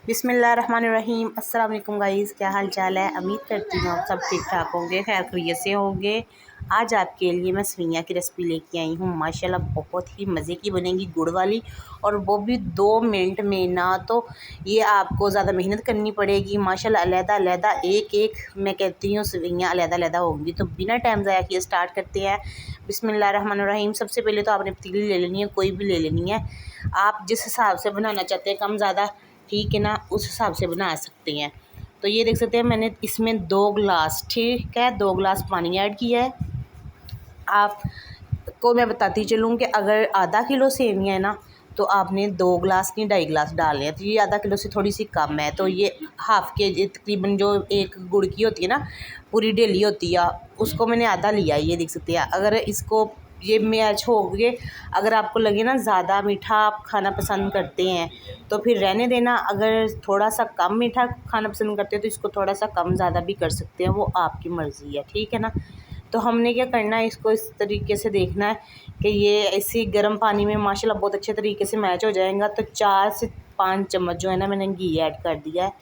बिस्मिल्लाहिर्रहमानिर्रहीम। अस्सलाम वालेकुम गाइस, क्या हाल चाल है। उम्मीद करती हूँ आप सब ठीक ठाक होंगे, खैर खैरियत से होंगे। आज आपके लिए मैं सेवइयाँ की रेसिपी लेके आई हूँ। माशाल्लाह बहुत ही मज़े की बनेगी, गुड़ वाली, और वो भी 2 मिनट में। ना तो ये आपको ज़्यादा मेहनत करनी पड़ेगी। माशाल्लाह अलहदा अलहदा एक एक मैं कहती हूँ सेवइयाँ अलहदा अलहदा होंगी। तो बिना टाइम ज़ाया किए स्टार्ट करते हैं। बिस्मिल्लाहिर्रहमानिर्रहीम। सबसे पहले तो आपने पतीली ले लेनी है, कोई भी ले लेनी है। आप जिस हिसाब से बनाना चाहते हैं, कम ज़्यादा, ठीक है ना, उस हिसाब से बना सकते हैं। तो ये देख सकते हैं मैंने इसमें 2 गिलास, ठीक है, 2 गिलास पानी ऐड किया है। आपको मैं बताती चलूँ कि अगर आधा किलो सेवियाँ है ना, तो आपने 2 गिलास नहीं 2.5 गिलास डालने हैं। तो ये आधा किलो से थोड़ी सी कम है, तो ये हाफ़ के जी तकरीबन, जो एक गुड़ की होती है ना, पूरी डेली होती है, उसको मैंने आधा लिया है। ये देख सकते हैं। अगर इसको ये मैच हो गए, अगर आपको लगे ना ज़्यादा मीठा आप खाना पसंद करते हैं तो फिर रहने देना। अगर थोड़ा सा कम मीठा खाना पसंद करते हैं तो इसको थोड़ा सा कम ज़्यादा भी कर सकते हैं, वो आपकी मर्ज़ी है, ठीक है ना। तो हमने क्या करना है, इसको इस तरीके से देखना है कि ये ऐसे गर्म पानी में माशाल्लाह बहुत अच्छे तरीके से मैच हो जाएगा। तो 4 से 5 चम्मच जो है ना, मैंने घी ऐड कर दिया है,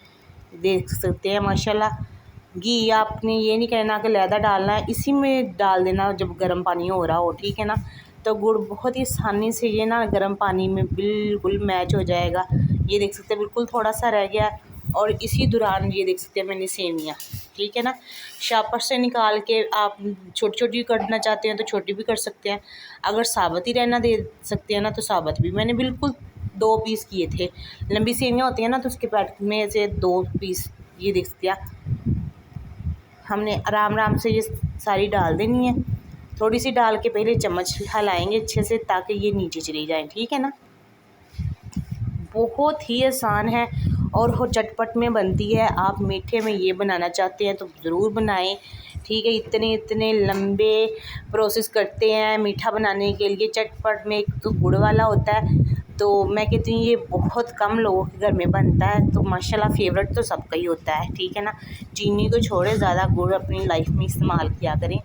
देख सकते हैं माशाल्लाह। घी आपने ये नहीं कहना कि लैदा डालना है, इसी में डाल देना जब गर्म पानी हो रहा हो, ठीक है ना। तो गुड़ बहुत ही आसानी से ये ना गर्म पानी में बिल्कुल मैच हो जाएगा। ये देख सकते हैं बिल्कुल थोड़ा सा रह गया। और इसी दौरान ये देख सकते हैं मैंने सेवियाँ, ठीक है ना, शापर से निकाल के आप छोटी छोटी करना चाहते हैं तो छोटी भी कर सकते हैं। अगर साबुत ही रहना दे सकते हैं ना, तो साबुत भी। मैंने बिल्कुल 2 पीस किए थे। लंबी सेवियाँ होती हैं ना, तो उसके पैकेट में से 2 पीस, ये देख सकते हैं। हमने आराम आराम से ये सारी डाल देनी है। थोड़ी सी डाल के पहले चम्मच हिलाएंगे अच्छे से, ताकि ये नीचे चली जाए, ठीक है ना। बहुत ही आसान है और वो चटपट में बनती है। आप मीठे में ये बनाना चाहते हैं तो ज़रूर बनाएं, ठीक है। इतने इतने लंबे प्रोसेस करते हैं मीठा बनाने के लिए। चटपट में एक तो गुड़ वाला होता है, तो मैं कहती हूँ ये बहुत कम लोगों के घर में बनता है। तो माशाल्लाह फेवरेट तो सबका ही होता है, ठीक है ना। चीनी को छोड़े ज़्यादा गुड़ अपनी लाइफ में इस्तेमाल किया करें।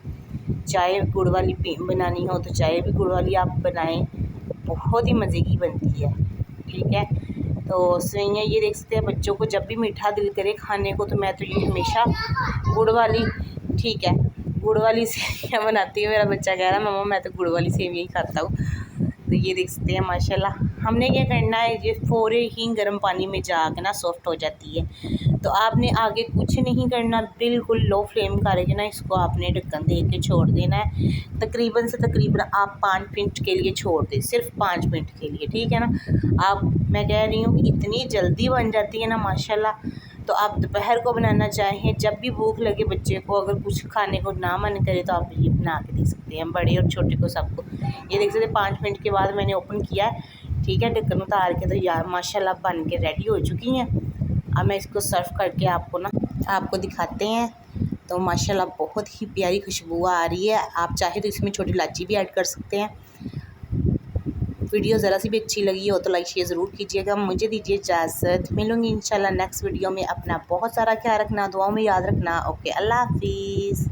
चाय गुड़ वाली बनानी हो तो चाय भी गुड़ वाली आप बनाएं, बहुत ही मज़े की बनती है, ठीक है। तो सेवइयाँ ये देख सकते हैं, बच्चों को जब भी मीठा दिल करे खाने को, तो मैं तो ये हमेशा गुड़ वाली, ठीक है, गुड़ वाली सेवइयाँ बनाती हूँ। मेरा बच्चा कह रहा है मम्मा मैं तो गुड़ वाली सेवइयाँ ही खाता हूँ। तो ये देख सकते हैं माशाल्लाह। हमने क्या करना है, ये फ़ौरे ही गर्म पानी में जाके ना सॉफ्ट हो जाती है। तो आपने आगे कुछ नहीं करना, बिल्कुल लो फ्लेम करके ना इसको आपने ढक्कन दे के छोड़ देना है। तकरीबन से तकरीबन आप 5 मिनट के लिए छोड़ दें, सिर्फ 5 मिनट के लिए, ठीक है ना। आप, मैं कह रही हूँ कि इतनी जल्दी बन जाती है ना माशाल्लाह। तो आप दोपहर को बनाना चाहें, जब भी भूख लगे बच्चे को, अगर कुछ खाने को ना मन करे, तो आप ये बना के दे सकते हैं, बड़े और छोटे को सबको। ये देख सकते हैं 5 मिनट के बाद मैंने ओपन किया है, ठीक है, ढक्कन उतार के। तो यार माशाल्लाह बन के रेडी हो चुकी हैं। अब मैं इसको सर्व करके आपको दिखाते हैं। तो माशाल्लाह बहुत ही प्यारी खुशबू आ रही है। आप चाहे तो इसमें छोटी इलायची भी ऐड कर सकते हैं। वीडियो ज़रा सी भी अच्छी लगी हो तो लाइक शेयर ज़रूर कीजिएगा। मुझे दीजिए इजाज़त, मिलूँगी इंशाल्लाह नेक्स्ट वीडियो में। अपना बहुत सारा ख्याल रखना, दुआओं में याद रखना। ओके, अल्लाह हाफिज़।